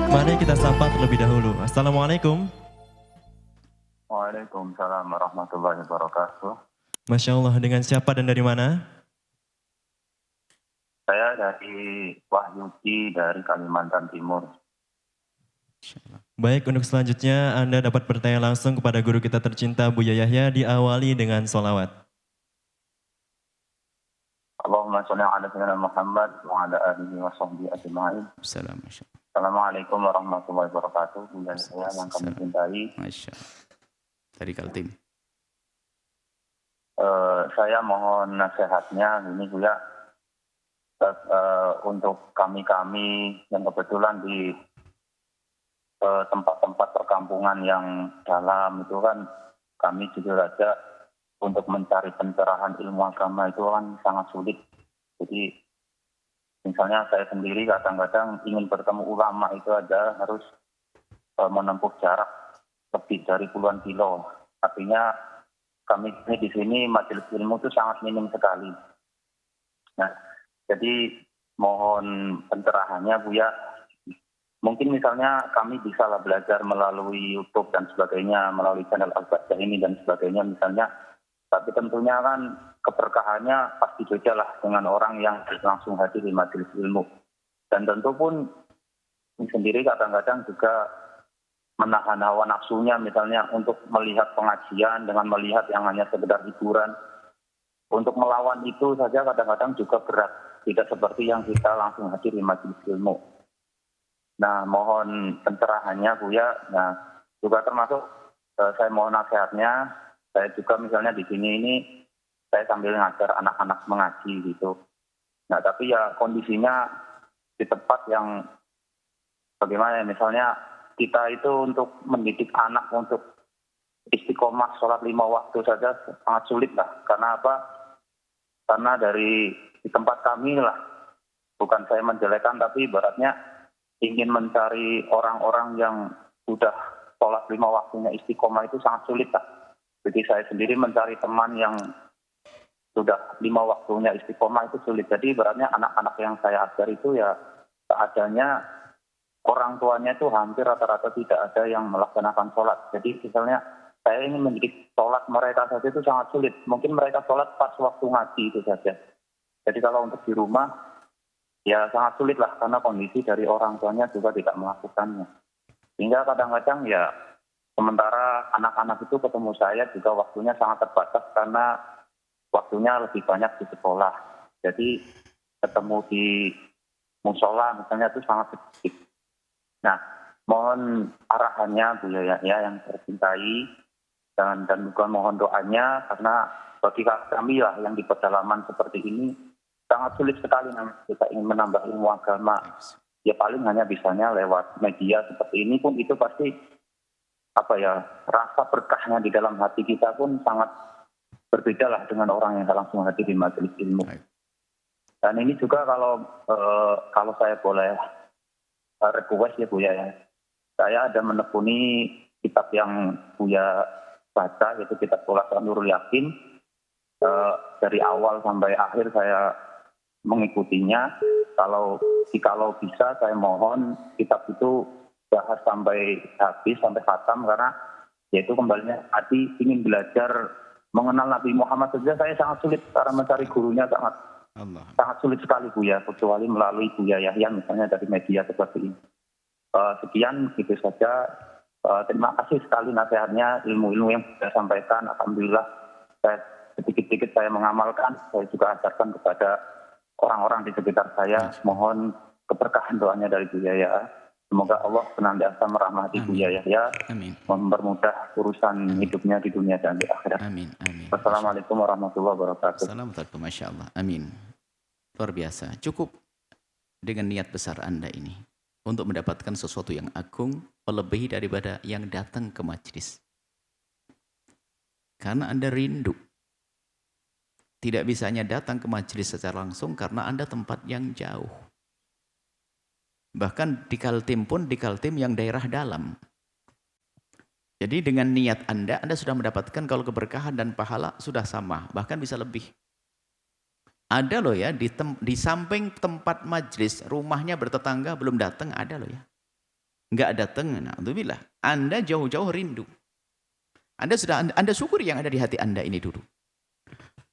Mari kita sapa terlebih dahulu. Assalamualaikum. Waalaikumsalam warahmatullahi wabarakatuh. Masya Allah, dengan siapa dan dari mana? Saya dari Wahyudi dari Kalimantan Timur. Baik, untuk selanjutnya Anda dapat bertanya langsung kepada guru kita tercinta Buya Yahya, diawali dengan sholawat. Allahumma sholli ala sayyidina Muhammad wa ala alihi wa sahbihi ajma'in. Assalamualaikum warahmatullahi wabarakatuh. Buya Yahya yang kami cintai. Masya Allah. Dari Kaltim. Saya mohon nasihatnya ini Buya, untuk kami-kami yang kebetulan di tempat-tempat perkampungan yang dalam itu kan, kami jujur aja untuk mencari pencerahan ilmu agama itu kan sangat sulit. Jadi misalnya saya sendiri kadang-kadang ingin bertemu ulama itu ada harus menempuh jarak lebih dari puluhan kilo. Artinya kami di sini majelis ilmu itu sangat minim sekali. Nah, jadi mohon pencerahannya Buya. Mungkin misalnya kami bisa lah belajar melalui YouTube dan sebagainya, melalui channel Al-Baca ini dan sebagainya misalnya. Tapi tentunya kan keberkahannya pasti beda lah dengan orang yang langsung hadir di majelis ilmu. Dan tentu pun sendiri kadang-kadang juga menahan hawa nafsunya misalnya untuk melihat pengajian dengan melihat yang hanya sekedar hiburan. Untuk melawan itu saja kadang-kadang juga berat. Tidak seperti yang kita langsung hadir di majelis ilmu. Nah, mohon pencerahannya Buya. Nah, juga termasuk saya mohon nasihatnya. Saya juga misalnya di sini ini saya sambil ngajar anak-anak mengaji gitu. Nah, tapi ya kondisinya di tempat yang bagaimana ya, misalnya kita itu untuk mendidik anak untuk istiqomah sholat 5 waktu saja sangat sulit lah. Karena apa? Karena dari di tempat kami lah, bukan saya menjelekan, tapi ibaratnya ingin mencari orang-orang yang sudah sholat 5 waktunya istiqomah itu sangat sulit lah. Jadi saya sendiri mencari teman yang sudah 5 waktunya istiqomah itu sulit. Jadi ibaratnya anak-anak yang saya ajar itu ya seadanya orang tuanya itu hampir rata-rata tidak ada yang melaksanakan sholat. Jadi misalnya saya ingin mendidik sholat mereka saja itu sangat sulit. Mungkin mereka sholat pas waktu ngaji itu saja. Jadi kalau untuk di rumah ya sangat sulit lah karena kondisi dari orang tuanya juga tidak melakukannya. Sehingga kadang-kadang ya sementara anak-anak itu ketemu saya juga waktunya sangat terbatas karena waktunya lebih banyak di sekolah. Jadi ketemu di musola misalnya itu sangat sedikit. Nah, mohon arahannya Buya Yahya yang tercintai dan juga mohon doanya karena bagi kami lah yang di pedalaman seperti ini sangat sulit sekali kita ingin menambah ilmu agama. Ya paling hanya bisanya lewat media seperti ini pun itu pasti rasa berkahnya di dalam hati kita pun sangat berbeda lah dengan orang yang langsung hadir di majelis ilmu. Dan ini juga kalau saya boleh request ya Buya ya, saya ada menekuni kitab yang Buya baca yaitu kitab Khulasatul Nurul Yakin. Dari awal sampai akhir saya mengikutinya. Kalau bisa saya mohon kitab itu bahas sampai habis, sampai khatam, karena yaitu kembalinya hati ingin belajar mengenal Nabi Muhammad saja saya sangat sulit karena mencari gurunya sangat sulit sekali Buya, kecuali melalui Buya Yahya misalnya dari media seperti ini. Sekian gitu saja. Terima kasih sekali nasihatnya, ilmu-ilmu yang sudah sampaikan. Alhamdulillah saya sedikit-sedikit saya mengamalkan, saya juga ajarkan kepada orang-orang di sekitar saya. Mohon keberkahan doanya dari Buya Yahya. Semoga Allah senantiasa merahmati Buya Yahya, mempermudah urusan hidupnya di dunia dan di akhirat. Amin. Wassalamualaikum warahmatullahi wabarakatuh. Assalamualaikum, Masya Allah. Amin. Luar biasa. Cukup dengan niat besar Anda ini untuk mendapatkan sesuatu yang agung, melebihi daripada yang datang ke majelis. Karena Anda rindu. Tidak bisa hanya datang ke majelis secara langsung karena Anda tempat yang jauh. Bahkan di Kaltim pun, di Kaltim yang daerah dalam. Jadi dengan niat Anda sudah mendapatkan kalau keberkahan dan pahala sudah sama, bahkan bisa lebih. Ada loh ya, di samping tempat majelis, rumahnya bertetangga belum datang, ada loh ya. nggak datang, na'udzubillah. Anda jauh-jauh rindu. Anda syukuri yang ada di hati Anda ini dulu.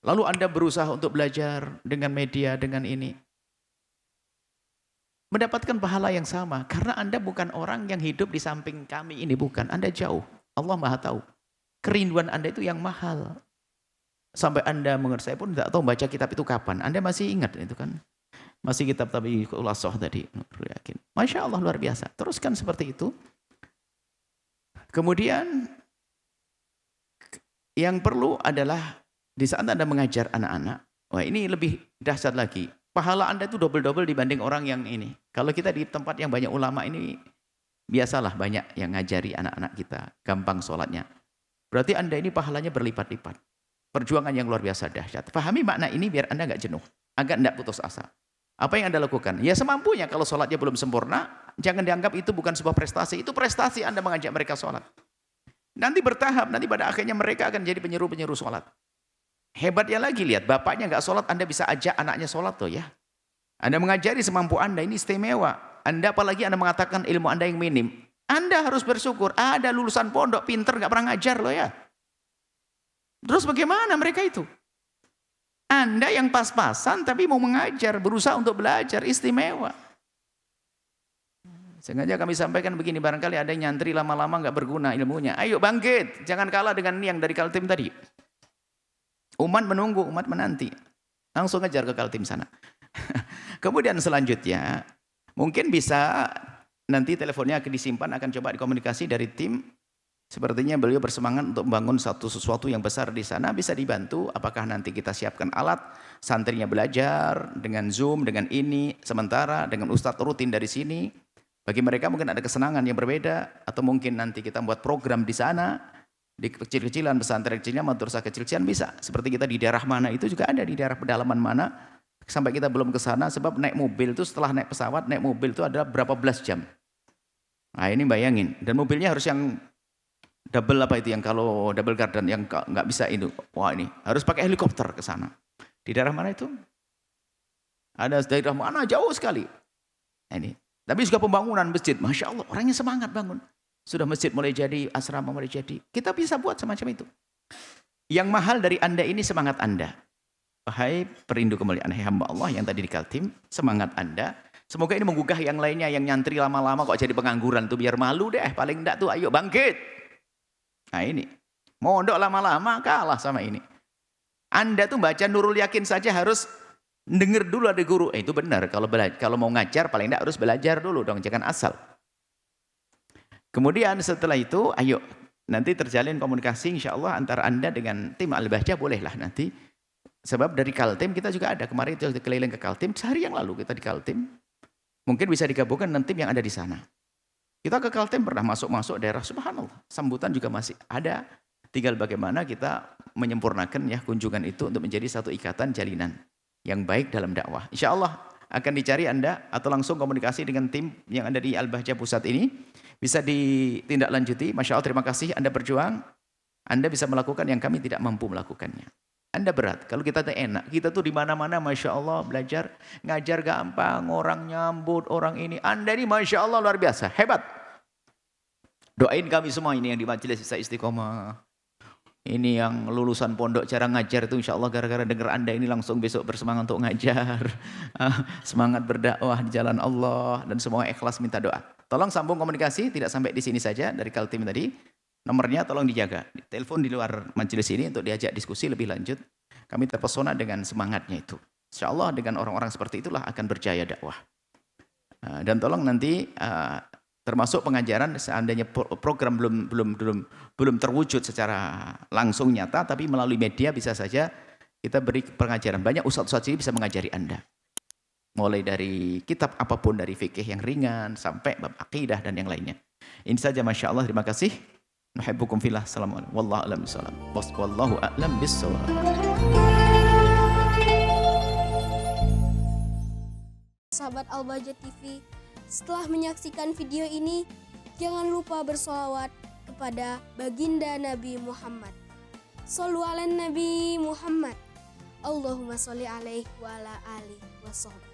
Lalu Anda berusaha untuk belajar dengan media, dengan ini. Mendapatkan pahala yang sama. Karena Anda bukan orang yang hidup di samping kami ini, bukan. Anda jauh. Allah Maha tahu. Kerinduan Anda itu yang mahal. Sampai Anda mengerti, saya pun tidak tahu baca kitab itu kapan. Anda masih ingat itu kan? Masih kitab Tabi'ul Khulassah tadi. Yakin. Masya Allah luar biasa. Teruskan seperti itu. Kemudian yang perlu adalah di saat Anda mengajar anak-anak, wah ini lebih dahsyat lagi. Pahala Anda itu double-double dibanding orang yang ini. Kalau kita di tempat yang banyak ulama ini, biasalah banyak yang ngajari anak-anak kita. Gampang sholatnya. Berarti Anda ini pahalanya berlipat-lipat. Perjuangan yang luar biasa dahsyat. Pahami makna ini biar Anda nggak jenuh. Agak tidak putus asa. Apa yang Anda lakukan? Ya semampunya. Kalau sholatnya belum sempurna, jangan dianggap itu bukan sebuah prestasi. Itu prestasi Anda mengajak mereka sholat. Nanti bertahap, nanti pada akhirnya mereka akan jadi penyeru-penyeru sholat. Hebatnya lagi, lihat, bapaknya nggak sholat, Anda bisa ajak anaknya sholat tuh ya. Anda mengajari semampu Anda, ini istimewa. Anda apalagi Anda mengatakan ilmu Anda yang minim. Anda harus bersyukur, ada lulusan pondok, pinter, nggak pernah ngajar loh ya. Terus bagaimana mereka itu? Anda yang pas-pasan tapi mau mengajar, berusaha untuk belajar, istimewa. Sengaja kami sampaikan begini, barangkali ada yang nyantri lama-lama nggak berguna ilmunya. Ayo bangkit, jangan kalah dengan yang dari Kaltim tadi. Umat menunggu, umat menanti. Langsung ajar ke Kaltim sana. Kemudian selanjutnya, mungkin bisa nanti teleponnya akan disimpan, akan coba dikomunikasi dari tim. Sepertinya beliau bersemangat untuk membangun sesuatu yang besar di sana, bisa dibantu. Apakah nanti kita siapkan alat, santrinya belajar dengan Zoom, dengan ini, sementara dengan ustadz rutin dari sini. Bagi mereka mungkin ada kesenangan yang berbeda, atau mungkin nanti kita buat program di sana, di kecil-kecilan, pesantren kecilnya, madrasah kecil-kecilan bisa. Seperti kita di daerah mana itu juga ada, di daerah pedalaman mana, sampai kita belum ke sana, sebab naik mobil itu setelah naik pesawat, naik mobil itu ada berapa belas jam. Nah ini bayangin, dan mobilnya harus yang double apa itu, yang kalau double garden, yang nggak bisa itu. Wah ini, harus pakai helikopter ke sana. Di daerah mana itu? Ada daerah mana, jauh sekali. Nah, ini. Tapi juga pembangunan masjid, Masya Allah, orangnya semangat bangun. Sudah masjid mulai jadi, asrama mulai jadi. Kita bisa buat semacam itu. Yang mahal dari Anda ini semangat Anda. Wahai perindu kemuliaan hamba Allah yang tadi di Kaltim, semangat Anda. Semoga ini menggugah yang lainnya yang nyantri lama-lama kok jadi pengangguran tuh, biar malu deh. Paling enggak tuh ayo bangkit. Nah ini, mondok lama-lama kalah sama ini. Anda tuh baca Nurul Yakin saja harus dengar dulu ada guru. Itu benar, kalau mau ngajar paling enggak harus belajar dulu dong, jangan asal. Kemudian setelah itu, ayo nanti terjalin komunikasi insya Allah antara Anda dengan tim Al-Bahjah, bolehlah nanti. Sebab dari Kaltim kita juga ada, kemarin itu keliling ke Kaltim, sehari yang lalu kita di Kaltim. Mungkin bisa digabungkan dengan tim yang ada di sana. Kita ke Kaltim pernah masuk-masuk daerah, subhanallah. Sambutan juga masih ada. Tinggal bagaimana kita menyempurnakan ya kunjungan itu untuk menjadi satu ikatan jalinan yang baik dalam dakwah. Insya Allah akan dicari Anda atau langsung komunikasi dengan tim yang ada di Al-Bahjah Pusat ini. Bisa ditindaklanjuti. Masya Allah, terima kasih Anda berjuang. Anda bisa melakukan yang kami tidak mampu melakukannya. Anda berat. Kalau kita tuh enak. Kita tuh di mana-mana Masya Allah belajar. Ngajar gampang. Orang nyambut. Orang ini. Anda ini Masya Allah luar biasa. Hebat. Doain kami semua ini yang di majelis Isa Istiqomah. Ini yang lulusan pondok cara ngajar itu insya Allah gara-gara dengar Anda ini langsung besok bersemangat untuk ngajar. Semangat berdakwah di jalan Allah. Dan semua ikhlas minta doa. Tolong sambung komunikasi, tidak sampai di sini saja dari Kaltim tadi. Nomornya tolong dijaga. Telepon di luar majelis ini untuk diajak diskusi lebih lanjut. Kami terpesona dengan semangatnya itu. Insya Allah dengan orang-orang seperti itulah akan berjaya dakwah. Dan tolong nanti termasuk pengajaran seandainya program belum terwujud secara langsung nyata, tapi melalui media bisa saja kita beri pengajaran. Banyak ustadz-ustadz ini bisa mengajari Anda. Mulai dari kitab apapun, dari fikih yang ringan sampai bab akidah dan yang lainnya. Ini saja Masya Allah, terima kasih. Nuhibbukum fillah. Assalamualaikum. Wallahu a'lam bishawab. Wallahu a'lam bishawab. Sahabat Al-Bahjah TV, setelah menyaksikan video ini, jangan lupa bersolawat kepada baginda Nabi Muhammad. Shollu ala Nabi Muhammad. Allahumma sholli alaihi wa ala alihi wa sahbihi.